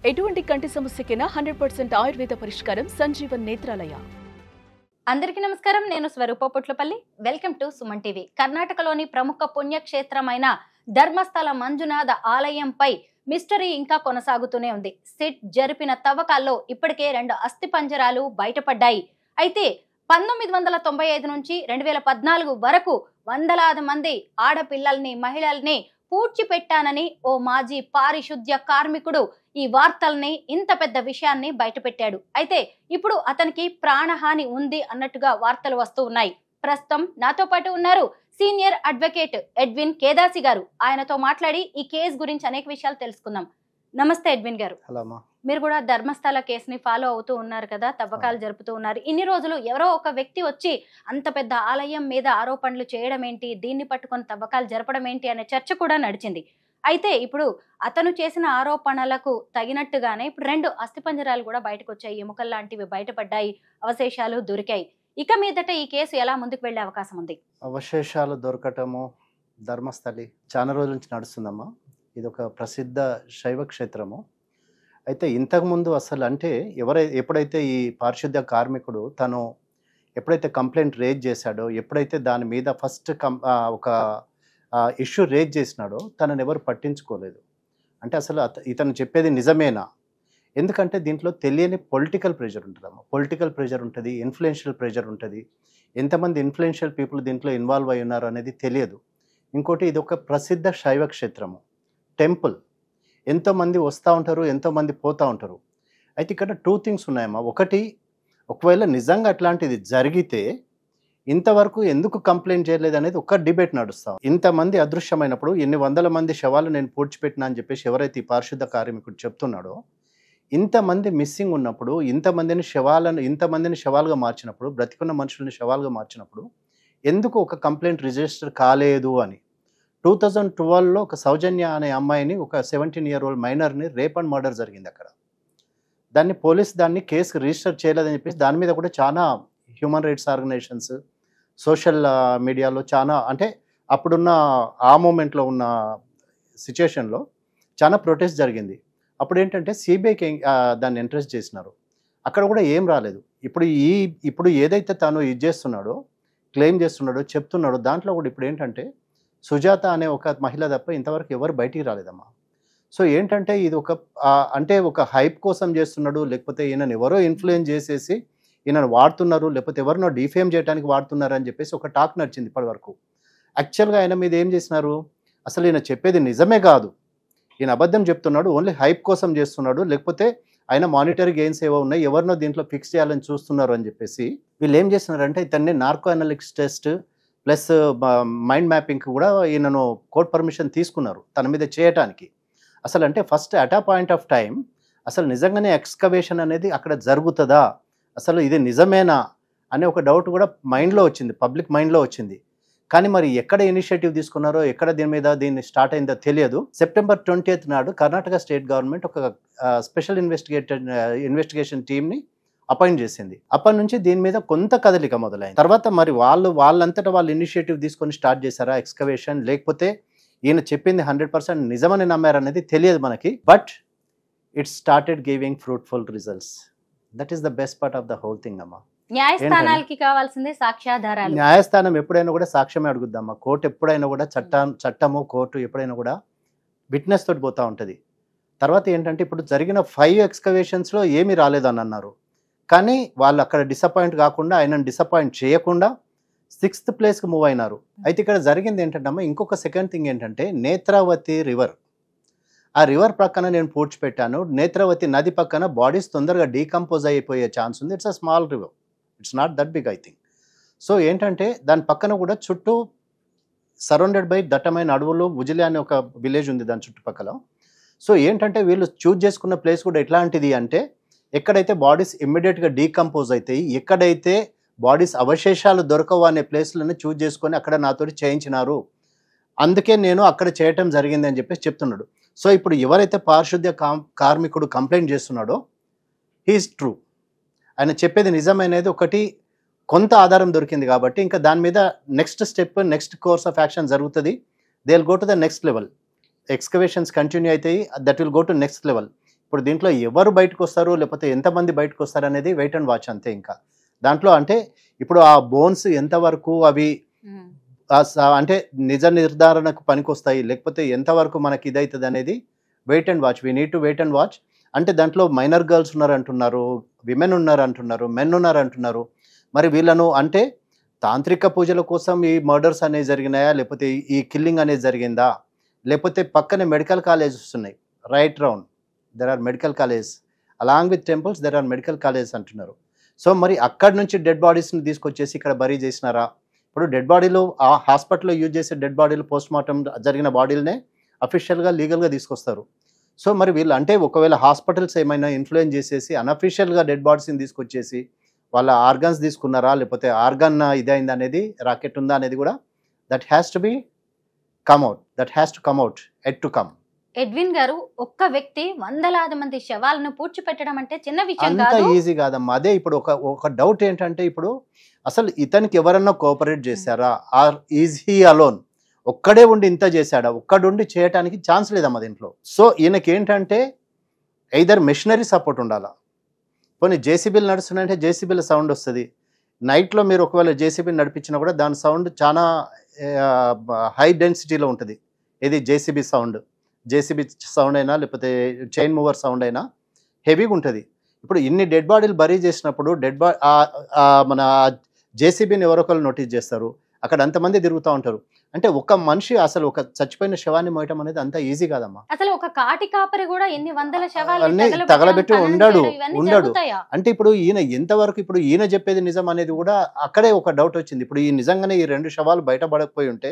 ఎటువంటి కంటి సమస్యకైనా 100% ఆయుర్వేద పరిష్కారం సంజీవన్ నేత్రాలయ. అందరికీ నమస్కారం. నేను Swarupa Potlapalli. Welcome to Suman TV. కర్ణాటకలోని ప్రముఖ పుణ్యక్షేత్రమైన ధర్మస్థల మంజునాథ ఆలయంపై మిస్టరీ ఇంకా కొనసాగుతూనే ఉంది. సిట్ జరిపిన తవ్వకాల్లో ఇప్పటికే 2 అస్థిపంజరాలు బయటపడ్డాయి. అయితే 1995 నుంచి 2014 వరకు వందలాది మంది ఆడపిల్లల్ని, మహిళల్ని పూడ్చిపెట్టానని ఓ మాజీ పారిశుద్ధ్య కార్మికుడు ఈ వార్తల్ని, ఇంత పెద్ద విషయాన్ని బయటపెట్టాడు. అయితే ఇప్పుడు అతనికి ప్రాణహాని ఉంది అన్నట్టుగా వార్తలు వస్తూ ఉన్నాయి. ప్రస్తుతం నాతో పాటు ఉన్నారు సీనియర్ అడ్వకేట్ ఎడ్విన్ కేదాసి గారు. ఆయనతో మాట్లాడి ఈ కేసు గురించి అనేక విషయాలు తెలుసుకుందాం. నమస్తే ఎడ్విన్ గారు. మీరు కూడా ధర్మస్థల కేసుని ఫాలో అవుతూ ఉన్నారు కదా, తవ్వకాలు జరుపుతూ ఉన్నారు. ఇన్ని రోజులు ఎవరో ఒక వ్యక్తి వచ్చి అంత పెద్ద ఆలయం మీద ఆరోపణలు చేయడం ఏంటి, దీన్ని పట్టుకొని తవ్వకాలు జరపడం ఏంటి అనే చర్చ కూడా నడిచింది. అయితే ఇప్పుడు అతను చేసిన ఆరోపణలకు తగినట్టుగానే ఇప్పుడు 2 అస్థిపంజరాలు కూడా బయటకు వచ్చాయి. ఎముకలు లాంటివి బయటపడ్డాయి, అవశేషాలు దొరికాయి. ఇక మీదట ఈ కేసు ఎలా ముందుకు వెళ్లే అవకాశం ఉంది? అవశేషాలు దొరకటము ధర్మస్థలి చాలా రోజుల నుంచి నడుస్తుందమ్మా. ఇది ఒక ప్రసిద్ధ శైవ క్షేత్రము. అయితే ఇంతకుముందు అసలు అంటే ఎప్పుడైతే ఈ పారిశుద్ధ్య కార్మికుడు తను ఎప్పుడైతే కంప్లైంట్ రేజ్ చేశాడో, ఎప్పుడైతే దాని మీద ఫస్ట్ ఒక ఇష్యూ రేజ్ చేసినాడో తనని ఎవరు పట్టించుకోలేదు. అంటే అసలు ఇతను చెప్పేది నిజమేనా? ఎందుకంటే దీంట్లో తెలియని పొలిటికల్ ప్రెషర్ ఉంటుందమ్మా. పొలిటికల్ ప్రెషర్ ఉంటుంది, ఇన్ఫ్లుయెన్షియల్ ప్రెషర్ ఉంటుంది. ఎంతమంది ఇన్ఫ్లుయెన్షియల్ పీపుల్ దీంట్లో ఇన్వాల్వ్ అయి ఉన్నారు అనేది తెలియదు. ఇంకోటి, ఇది ఒక ప్రసిద్ధ శైవ క్షేత్రము, టెంపుల్. ఎంతోమంది వస్తూ ఉంటారు, ఎంతోమంది పోతూ ఉంటారు. అయితే ఇక్కడ 2 థింగ్స్ ఉన్నాయమ్మా. ఒకటి, ఒకవేళ నిజంగా అట్లాంటిది జరిగితే ఇంతవరకు ఎందుకు కంప్లైంట్ చేయలేదు అనేది ఒక డిబేట్ నడుస్తాం. ఇంతమంది అదృశ్యమైనప్పుడు, ఎన్ని వందల మంది శవాలు నేను పూడ్చిపెట్టినా అని చెప్పేసి ఎవరైతే ఈ పారిశుద్ధ కార్మికుడు చెప్తున్నాడో, ఇంతమంది మిస్సింగ్ ఉన్నప్పుడు, ఇంతమందిని శవాలుగా మార్చినప్పుడు, బ్రతికున్న మనుషుల్ని శవాలుగా మార్చినప్పుడు ఎందుకు ఒక కంప్లైంట్ రిజిస్టర్ కాలేదు అని 2012లో ఒక సౌజన్య అనే అమ్మాయిని, ఒక 17-year-old మైనర్ని రేప్ అండ్ మర్డర్ జరిగింది అక్కడ. పోలీస్ దాన్ని కేసు రిజిస్టర్ చేయలేదని చెప్పేసి దాని మీద కూడా చాలా హ్యూమన్ రైట్స్ ఆర్గనైజేషన్స్, సోషల్ మీడియాలో చాలా, అంటే అప్పుడున్న ఆ మూమెంట్లో ఉన్న సిచ్యుయేషన్లో చాలా ప్రొటెస్ట్ జరిగింది. అప్పుడు ఏంటంటే సిబిఐకి దాన్ని ఇంట్రెస్ట్ చేసినారు. అక్కడ కూడా ఏం రాలేదు. ఇప్పుడు ఏదైతే తాను క్లెయిమ్ చేస్తున్నాడో, చెప్తున్నాడో, దాంట్లో కూడా ఇప్పుడు ఏంటంటే సుజాత అనే ఒక మహిళ తప్ప ఇంతవరకు ఎవరు బయటికి రాలేదమ్మా. సో ఏంటంటే ఇది ఒక హైప్ కోసం చేస్తున్నాడు, లేకపోతే ఈయనను ఎవరో ఇన్ఫ్లుయెన్స్ చేసేసి ఈయనను వాడుతున్నారు, లేకపోతే ఎవరినో డిఫేమ్ చేయడానికి వాడుతున్నారు అని చెప్పేసి ఒక టాక్ నడిచింది ఇప్పటి వరకు. యాక్చువల్గా ఆయన మీద ఏం చేసినారు, అసలు ఈయన చెప్పేది నిజమే కాదు, ఈయన అబద్ధం చెప్తున్నాడు, ఓన్లీ హైప్ కోసం చేస్తున్నాడు, లేకపోతే ఆయన మానిటరీ గెయిన్స్ ఏవో ఉన్నాయి, ఎవరినో దీంట్లో ఫిక్స్ చేయాలని చూస్తున్నారు అని చెప్పేసి వీళ్ళు ఏం చేస్తున్నారంటే ఇతన్ని narco analysis test plus mind mapping కూడా ఈయనను కోర్ట్ పర్మిషన్ తీసుకున్నారు తన మీద చేయటానికి. అసలు అంటే ఫస్ట్ అట్ ఆ పాయింట్ ఆఫ్ టైం అసలు నిజంగానే ఎక్స్కవేషన్ అనేది అక్కడ జరుగుతుందా, అసలు ఇది నిజమేనా అనే ఒక డౌట్ కూడా మైండ్లో వచ్చింది, పబ్లిక్ మైండ్లో వచ్చింది. కానీ మరి ఎక్కడ ఇనిషియేటివ్ తీసుకున్నారో, ఎక్కడ దీన్ని స్టార్ట్ అయిందో తెలియదు. సెప్టెంబర్ 20th నాడు కర్ణాటక స్టేట్ గవర్నమెంట్ ఒక స్పెషల్ ఇన్వెస్టిగేషన్ టీమ్ని అపాయింట్ చేసింది. అప్పటి నుంచి దీని మీద కొంత కదలిక మొదలైంది. తర్వాత మరి వాళ్ళంతటా వాళ్ళు ఇనిషియేటివ్ తీసుకొని స్టార్ట్ చేశారా ఎక్స్కవేషన్, లేకపోతే ఈయన చెప్పింది 100% నిజమని నమ్మారనేది తెలియదు మనకి. But it started giving fruitful results. That is the best part of the whole thing అమ్మా. న్యాయస్థానానికి కావాల్సింది సాక్ష్యాధారాలు. న్యాయస్థానం ఎప్పుడైనా కూడా సాక్ష్యమే అడుగుద్దమ్మా. కోర్టు ఎప్పుడైనా కూడా చట్టము కోర్టు ఎప్పుడైనా కూడా విట్నెస్ తోటి పోతూ ఉంటుంది. తర్వాత ఏంటంటే ఇప్పుడు జరిగిన 5 ఎక్స్కవేషన్స్లో ఏమీ రాలేదని అన్నారు. కానీ వాళ్ళు అక్కడ డిసప్పాయింట్ కాకుండా, ఆయనను డిసప్పాయింట్ చేయకుండా 6th ప్లేస్కి మూవ్ అయినారు. అయితే ఇక్కడ జరిగింది ఏంటంటే ఇంకొక సెకండ్ థింగ్ ఏంటంటే, నేత్రావతి రివర్, ఆ రివర్ పక్కన నేను పూడ్చిపెట్టాను. నేత్రావతి నది పక్కన బాడీస్ తొందరగా డీకంపోజ్ అయిపోయే ఛాన్స్ ఉంది. It's a small river, it's not that big I think. So ఏంటంటే దాని పక్కన కూడా చుట్టూ సరౌండెడ్ బై దట్టమైన అడవులు, ఉజిలి అనే ఒక విలేజ్ ఉంది దాని చుట్టుపక్కల. సో ఏంటంటే వీళ్ళు చూజ్ చేసుకున్న ప్లేస్ కూడా ఎట్లాంటిది అంటే, ఎక్కడైతే బాడీస్ ఇమ్మీడియట్గా డీకంపోజ్ అవుతాయి, ఎక్కడైతే బాడీస్ అవశేషాలు దొరకవు అనే ప్లేస్లను చూజ్ చేసుకొని అక్కడ నాతోటి చేయించినారు, అందుకే నేను అక్కడ చేయటం జరిగింది అని చెప్పేసి చెప్తున్నాడు. సో ఇప్పుడు ఎవరైతే పారిశుద్ధ్య కార్మికుడు కంప్లైంట్ చేస్తున్నాడో హీఈస్ ట్రూ, ఆయన చెప్పేది నిజమనేది ఒకటి కొంత ఆధారం దొరికింది కాబట్టి ఇంకా దాని మీద next step, next course of action జరుగుతుంది. They will go to the next level. Excavations continue అవుతాయి, that will go to next level. ఇప్పుడు దీంట్లో ఎవరు బయటకు వస్తారు లేకపోతే ఎంతమంది బయటకు వస్తారు అనేది వెయిట్ అండ్ వాచ్ అంతే. ఇంకా దాంట్లో అంటే ఇప్పుడు ఆ బోన్స్ ఎంతవరకు అవి అంటే నిజ నిర్ధారణకు పనికొస్తాయి లేకపోతే ఎంతవరకు మనకి ఇదవుతుంది అనేది wait and watch. We need to wait and watch. అంటే దాంట్లో మైనర్ గర్ల్స్ ఉన్నారంటున్నారు, విమెన్ ఉన్నారంటున్నారు, మెన్ ఉన్నారంటున్నారు. మరి వీళ్ళను అంటే తాంత్రిక పూజల కోసం ఈ మర్డర్స్ అనేవి జరిగినాయా లేకపోతే ఈ కిల్లింగ్ అనేది జరిగిందా లేకపోతే పక్కనే మెడికల్ కాలేజెస్ ఉన్నాయి right round. There are medical college along with temples, there are medical colleges అంటున్నారు. సో మరి అక్కడి నుంచి డెడ్ బాడీస్ని తీసుకొచ్చేసి ఇక్కడ బరీ చేసినారా? ఇప్పుడు డెడ్ బాడీలు ఆ హాస్పిటల్లో యూజ్ చేసే డెడ్ బాడీలు పోస్ట్ మార్టం జరిగిన బాడీలనే అఫీషియల్గా లీగల్గా తీసుకొస్తారు. సో మరి వీళ్ళు అంటే ఒకవేళ హాస్పిటల్స్ ఏమైనా ఇన్ఫ్లుయెన్స్ చేసేసి అన్అఫీషియల్గా డెడ్ బాడీస్ని తీసుకొచ్చేసి వాళ్ళ ఆర్గన్స్ తీసుకున్నారా లేకపోతే ఆర్గన్ ఇదైంది అనేది రాకెట్ ఉందా అనేది కూడా that has to B come out, that has to come out, at to come. Edwin గారు, ఒక్క వ్యక్తి వందలాది మంది శవాలను పూడ్చిపెట్టడం అంటే చిన్న విషయం అంత కాదు. ఈజీ కాదమ్మా. అదే ఇప్పుడు ఒక డౌట్ ఏంటంటే ఇప్పుడు అసలు ఇతనికి ఎవరన్నా కోఆపరేట్ చేశారా ఆర్ ఈజ్ హీ అలోన్? ఒక్కడే ఉండి ఇంత చేశాడా? ఒక్కడుండి చేయడానికి ఛాన్స్ లేదమ్మా దీంట్లో. సో ఈయనకి ఏంటంటే ఎయిదర్ మెషినరీ సపోర్ట్ ఉండాలా. కొన్ని జేసీబీలు నడుస్తున్నాయంటే జేసీబీల సౌండ్ వస్తుంది. నైట్లో మీరు ఒకవేళ జేసీబీ నడిపించినా కూడా దాని సౌండ్ చాలా హై డెన్సిటీలో ఉంటుంది. ఇది జేసీబీ సౌండ్, జేసీబీ సౌండ్ అయినా లేకపోతే చైన్ మూవర్ సౌండ్ అయినా హెవీగా ఉంటుంది. ఇప్పుడు ఇన్ని డెడ్ బాడీలు బరీ చేసినప్పుడు మన జేసీబీని ఎవరొకరు నోటీస్ చేస్తారు, అక్కడ అంతమంది తిరుగుతూ ఉంటారు. అంటే ఒక మనిషి అసలు ఒక చచ్చిపోయిన శవాన్ని మోయటం అనేది అంత ఈజీ కాదమ్మా. అసలు ఒక కాటి కాపరి కూడా ఎన్ని వందల శవాలు అన్నీ తగలబెట్టి ఉండడు. అంటే ఇప్పుడు ఈయన ఎంతవరకు ఇప్పుడు ఈయన చెప్పేది నిజం అనేది కూడా అక్కడే ఒక డౌట్ వచ్చింది. ఇప్పుడు ఈ నిజంగానే ఈ 2 శవాలు బయటపడకపోయి ఉంటే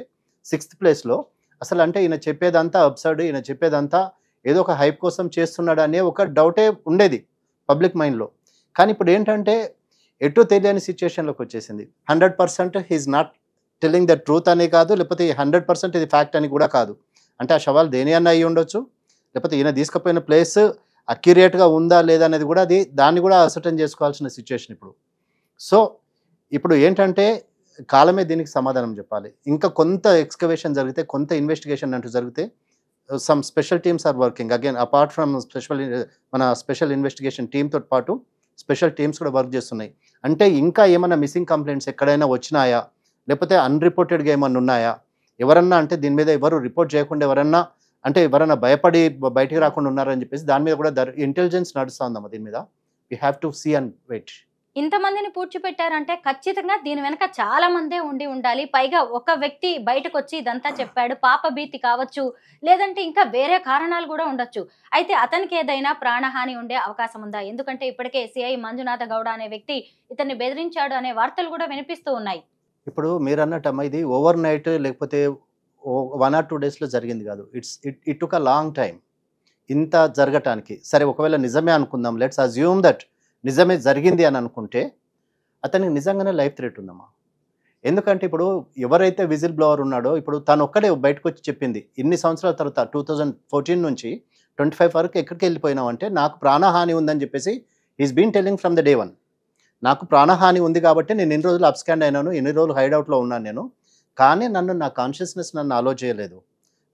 6th ప్లేస్లో అసలు అంటే ఈయన చెప్పేదంతా అబ్సర్డ్, ఈయన చెప్పేదంతా ఏదో ఒక హైప్ కోసం చేస్తున్నాడు అనే ఒక డౌటే ఉండేది పబ్లిక్ మైండ్లో. కానీ ఇప్పుడు ఏంటంటే ఎటు తెలియని సిచ్యుయేషన్లోకి వచ్చేసింది. 100% he's not telling the truth అనే కాదు, లేకపోతే 100% ఇది ఫ్యాక్ట్ అని కూడా కాదు. అంటే ఆ శవాలు దేని అన్న అయ్యి ఉండొచ్చు, లేకపోతే ఈయన తీసుకుపోయిన ప్లేస్ అక్యురేట్గా ఉందా లేదా అనేది కూడా దాన్ని కూడా అసర్టైన్ చేసుకోవాల్సిన సిచ్యుయేషన్ ఇప్పుడు. సో ఇప్పుడు ఏంటంటే కాలమే దీనికి సమాధానం చెప్పాలి. ఇంకా కొంత ఎక్స్కవేషన్ జరిగితే, కొంత ఇన్వెస్టిగేషన్ అంటూ జరిగితే some special teams are working again apart from మన స్పెషల్ ఇన్వెస్టిగేషన్ టీమ్తో పాటు స్పెషల్ టీమ్స్ కూడా వర్క్ చేస్తున్నాయి. అంటే ఇంకా ఏమైనా మిస్సింగ్ కంప్లైంట్స్ ఎక్కడైనా వచ్చినాయా లేకపోతే అన్రిపోర్టెడ్గా ఏమన్నా ఉన్నాయా, ఎవరన్నా అంటే దీని మీద ఎవరు రిపోర్ట్ చేయకుండా ఎవరన్నా భయపడి బయటికి రాకుండా ఉన్నారని చెప్పేసి దాని మీద కూడా ఇంటెలిజెన్స్ నడుస్తూ ఉందమ్మా. దీని మీద we have to see and wait. ఇంతమందిని పూడ్చిపెట్టారంటే ఖచ్చితంగా దీని వెనక చాలా మందే ఉండాలి. పైగా ఒక వ్యక్తి బయటకు వచ్చి ఇదంతా చెప్పాడు, పాప భీతి కావచ్చు, లేదంటే ఇంకా వేరే కారణాలు కూడా ఉండొచ్చు. అయితే అతనికి ఏదైనా ప్రాణహాని ఉండే అవకాశం ఉందా? ఎందుకంటే ఇప్పటికే సిఐ మంజునాథ గౌడ అనే వ్యక్తి ఇతన్ని బెదిరించాడు అనే వార్తలు కూడా వినిపిస్తూ ఉన్నాయి. ఇప్పుడు మీరు అన్నట్టమ్మా ఇది ఓవర్ నైట్ లేకపోతే 1 or 2 daysలో జరిగింది కాదు. It took a long time ఇంత జరగటానికి. సరే ఒకవేళ నిజమే అనుకుందాం, లెట్స్ అజ్యూమ్ దట్ నిజమే జరిగింది అని అనుకుంటే అతనికి నిజంగానే లైఫ్ థ్రెట్ ఉందమ్మా. ఎందుకంటే ఇప్పుడు ఎవరైతే విజిల్ బ్లోవర్ ఉన్నాడో ఇప్పుడు తను ఒక్కడే బయటకు వచ్చి చెప్పింది ఇన్ని సంవత్సరాల తర్వాత 2014 నుంచి 25 వరకు ఎక్కడికి వెళ్ళిపోయినావు అంటే నాకు ప్రాణహాని ఉందని చెప్పేసి is been telling from the day 1. నాకు ప్రాణహాని ఉంది కాబట్టి నేను ఎన్ని రోజులు అప్స్కాండ్ అయినాను, ఎన్ని రోజులు హైడౌట్లో ఉన్నాను నేను. కానీ నా కాన్షియస్నెస్ నన్ను అలో చేయలేదు,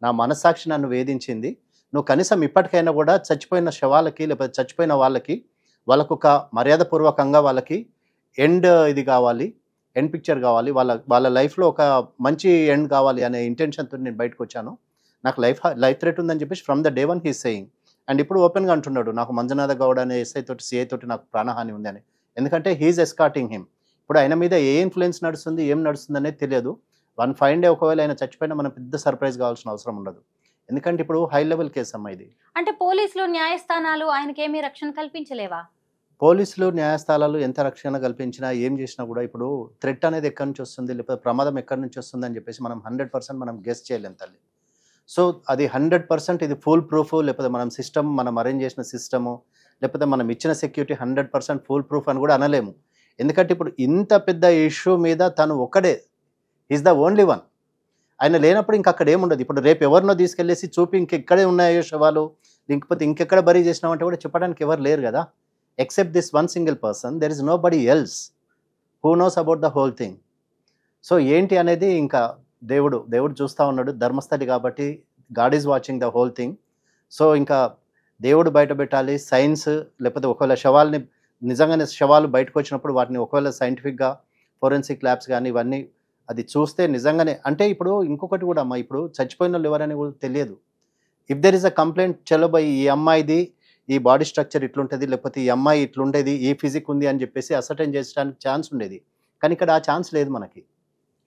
నా మనస్సాక్షి నన్ను వేధించింది. నువ్వు కనీసం ఇప్పటికైనా కూడా చచ్చిపోయిన శవాలకి లేకపోతే చచ్చిపోయిన వాళ్ళకు ఒక మర్యాదపూర్వకంగా వాళ్ళకి ఎండ్ ఇది కావాలి, ఎండ్ పిక్చర్ కావాలి, వాళ్ళ లైఫ్లో ఒక మంచి ఎండ్ కావాలి అనే ఇంటెన్షన్తో నేను బయటకు వచ్చాను. నాకు లైఫ్ థ్రెట్ ఉందని చెప్పేసి from the day 1 he's saying. And ఇప్పుడు ఓపెన్గా అంటున్నాడు నాకు మంజునాథ గౌడ అనే ఎస్ఐ తోటి సిఐ తోటి నాకు ప్రాణహాని ఉంది అని. ఎందుకంటే హీఈస్ ఎస్కార్టింగ్ హిమ్. ఇప్పుడు ఆయన మీద ఏ ఇన్ఫ్లుయెన్స్ నడుస్తుంది ఏం నడుస్తుంది అనేది తెలియదు. 1 fine day ఒకవేళ ఆయన చచ్చిపోయినా మనం పెద్ద సర్ప్రైజ్ కావాల్సిన అవసరం ఉండదు. ఎందుకంటే ఇప్పుడు హై లెవెల్ కేసు అమ్మా ఇది. అంటే పోలీసులు న్యాయస్థానాలు ఆయనకేమీ రక్షణ కల్పించలేవా? పోలీసులు న్యాయస్థానాలు ఎంత రక్షణ కల్పించినా ఏం చేసినా కూడా ఇప్పుడు థ్రెట్ అనేది ఎక్కడి నుంచి వస్తుంది లేకపోతే ప్రమాదం ఎక్కడి నుంచి వస్తుంది అని చెప్పేసి మనం 100% మనం గెస్ చేయలేం తల్లి. సో అది 100% ఇది ఫుల్ ప్రూఫ్ లేకపోతే మనం అరేంజ్ చేసిన సిస్టము లేకపోతే మనం ఇచ్చిన సెక్యూరిటీ 100% ఫుల్ ప్రూఫ్ అని కూడా అనలేము. ఎందుకంటే ఇప్పుడు ఇంత పెద్ద ఇష్యూ మీద తను ఒక్కడే ఈజ్ ద ఓన్లీ వన్. ఆయన లేనప్పుడు ఇంక అక్కడ ఏముండదు. ఇప్పుడు రేపు ఎవరినో తీసుకెళ్ళేసి చూపి ఇంకెక్కడే ఉన్నాయో శవాలు లేకపోతే ఇంకెక్కడ బరీ చేసినామంటే కూడా చెప్పడానికి ఎవరు లేరు కదా. Except this 1 single person, there is nobody else who knows about the whole thing. So ఏంటి అనేది ఇంకా దేవుడు చూస్తూ ఉన్నాడు. ధర్మస్థలి కాబట్టి God is watching the whole thing. So ఇంకా దేవుడు బయట పెట్టాలి, సైన్స్, లేకపోతే ఒకవేళ శవాల్ని నిజంగానే శవాలు బయటకు వచ్చినప్పుడు వాటిని ఒకవేళ సైంటిఫిక్గా ఫోరెన్సిక్ ల్యాబ్స్ కానీ ఇవన్నీ అది చూస్తే నిజంగానే అంటే ఇప్పుడు ఇంకొకటి కూడా అమ్మా, ఇప్పుడు చచ్చిపోయిన వాళ్ళు ఎవరని కూడా తెలియదు. If there is a complaint, చలో బై ఈ అమ్మాయిది ఈ బాడీ స్ట్రక్చర్ ఇట్లుంటుంది, లేకపోతే ఈ అమ్మాయి ఇట్లుండేది, ఈ ఫిజిక్ ఉంది అని చెప్పేసి అసర్టైన్ చేసడానికి ఛాన్స్ ఉండేది. కానీ ఇక్కడ ఆ ఛాన్స్ లేదు మనకి.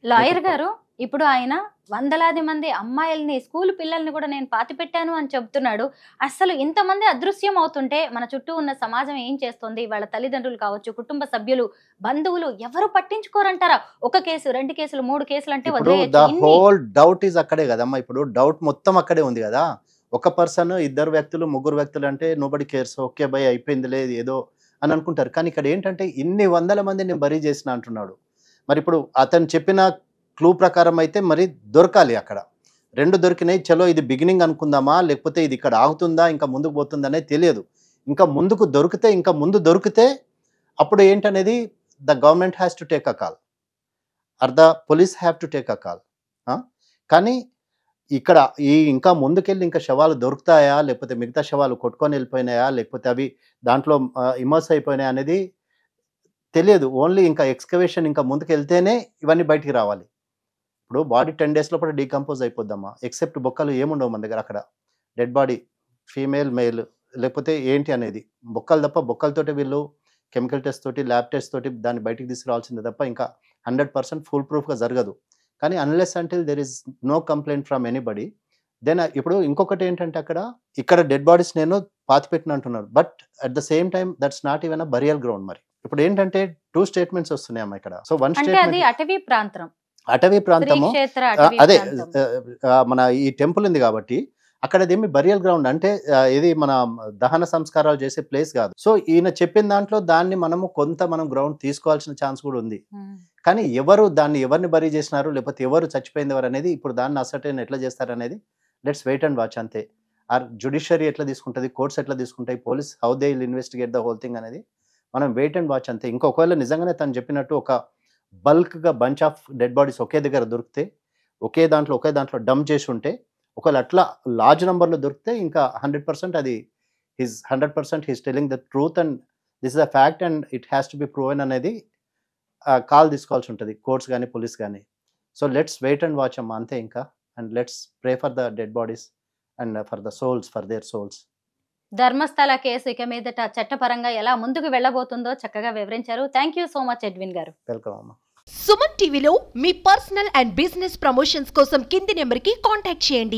లాయర్ గారు, ఇప్పుడు ఆయన వందలాది మంది అమ్మాయిల్ని, స్కూల్ పిల్లల్ని కూడా నేను పాతి పెట్టాను అని చెబుతున్నాడు. అసలు ఇంతమంది అదృశ్యం అవుతుంటే మన చుట్టూ ఉన్న సమాజం ఏం చేస్తుంది? వాళ్ళ తల్లిదండ్రులు కావచ్చు, కుటుంబ సభ్యులు, బంధువులు ఎవరు పట్టించుకోరంటారా? ఒక కేసు, 2 కేసులు, 3 కేసులు అంటే ద హోల్ డౌట్ ఈజ్ అక్కడే కదమ్మా. ఇప్పుడు డౌట్ మొత్తం అక్కడే ఉంది కదా. ఒక పర్సన్, 2 వ్యక్తులు, 3 వ్యక్తులు అంటే నోబడి కేర్స్, ఓకే బై అయిపోయింది లేదు ఏదో అని అనుకుంటారు. కానీ ఇక్కడ ఏంటంటే ఇన్ని వందల మంది నేను బరీ చేసిన అంటున్నాడు. మరి ఇప్పుడు అతను చెప్పిన క్లూ ప్రకారం అయితే మరి దొరకాలి. అక్కడ 2 దొరికినాయి. చలో ఇది బిగినింగ్ అనుకుందామా, లేకపోతే ఇది ఇక్కడ ఆగుతుందా, ఇంకా ముందుకు పోతుందా అనేది తెలియదు. ఇంకా ముందు దొరికితే అప్పుడు ఏంటనేది the government has to take a call or the police have to take a call. కానీ ఇక్కడ ఇంకా ముందుకెళ్ళి ఇంకా శవాలు దొరుకుతాయా, లేకపోతే మిగతా శవాలు కొట్టుకొని వెళ్ళిపోయినాయా, లేకపోతే అవి దాంట్లో ఇమర్స్ అయిపోయినాయా అనేది తెలియదు. ఓన్లీ ఇంకా ఎక్స్కవేషన్ ఇంకా ముందుకు వెళ్తేనే ఇవన్నీ బయటికి రావాలి. ఇప్పుడు బాడీ 10 days లోపల డీకంపోజ్ అయిపోద్దమ్మా. ఎక్సెప్ట్ బొక్కలు ఏముండవు మన దగ్గర. అక్కడ డెడ్ బాడీ ఫీమేల్ మేల్ లేకపోతే ఏంటి అనేది బొక్కలు తప్ప, బొక్కలతోటి వీళ్ళు కెమికల్ టెస్ట్ తోటి, ల్యాబ్ టెస్ట్ తోటి దాన్ని బయటికి తీసుకురావాల్సిందే తప్ప ఇంకా 100% ఫుల్ ప్రూఫ్గా జరగదు. కానీ unless until there is no complaint from anybody, then ఇప్పుడు ఇంకొకటి ఏంటంటే ఇక్కడ డెడ్ బాడీస్ నేను పాతిపెట్టిన అంటున్నారు. But at the same time that's not even a burial ground. మరి ఇప్పుడు ఏంటంటే 2 స్టేట్మెంట్స్ వస్తున్నాయమ్మా ఇక్కడ. సో 1 స్టేట్మెంట్ అటవీ ప్రాంతము, అదే మన ఈ టెంపుల్ ఉంది కాబట్టి అక్కడ అదేమి బరియల్ గ్రౌండ్ అంటే ఇది మన దహన సంస్కారాలు చేసే ప్లేస్ కాదు. సో ఈయన చెప్పిన దాంట్లో దాన్ని మనం గ్రౌండ్ తీసుకోవాల్సిన ఛాన్స్ కూడా ఉంది. కానీ ఎవరిని బరీ చేసినారు, లేకపోతే ఎవరు చచ్చిపోయింది ఎవరు అనేది ఇప్పుడు దాన్ని అసర్టైన్ ఎట్లా చేస్తారు అనేది లెట్స్ వెయిట్ అండ్ వాచ్ అంతే. ఆర్ జుడిషియరీ ఎట్లా తీసుకుంటుంది, కోర్ట్స్ ఎట్లా తీసుకుంటాయి, police how they will investigate the whole thing అనేది మనం వెయిట్ అండ్ వాచ్ అంతే. ఇంకొకవేళ నిజంగానే తను చెప్పినట్టు ఒక బల్క్గా బంచ్ ఆఫ్ డెడ్ బాడీస్ ఒకే దగ్గర దొరికితే, ఒకే దాంట్లో డంప్ చేసి ఉంటే, ఒకవేళ అట్లా లార్జ్ నెంబర్లో దొరికితే ఇంకా 100% అది 100% he's telling the truth and this is a fact and it has to be proven అనేది కాల్ తీసుకోవాల్సి ఉంటుంది కోర్ట్స్ కానీ పోలీస్ కానీ. So let's wait and watch అమ్మా అంతే ఇంకా. And let's pray for the dead bodies and for the souls, for their souls. Dharmasthala case ఇక మీదట చట్టపరంగా ఎలా ముందుకు వెళ్ళబోతుందో చక్కగా వివరించారు. Thank you so much Edwin garu. Welcome అమ్మా. సుమన్ టీవీలో మీ పర్సనల్ అండ్ బిజినెస్ ప్రమోషన్స్ కోసం కింది నెంబర్కి కాంటాక్ట్ చేయండి.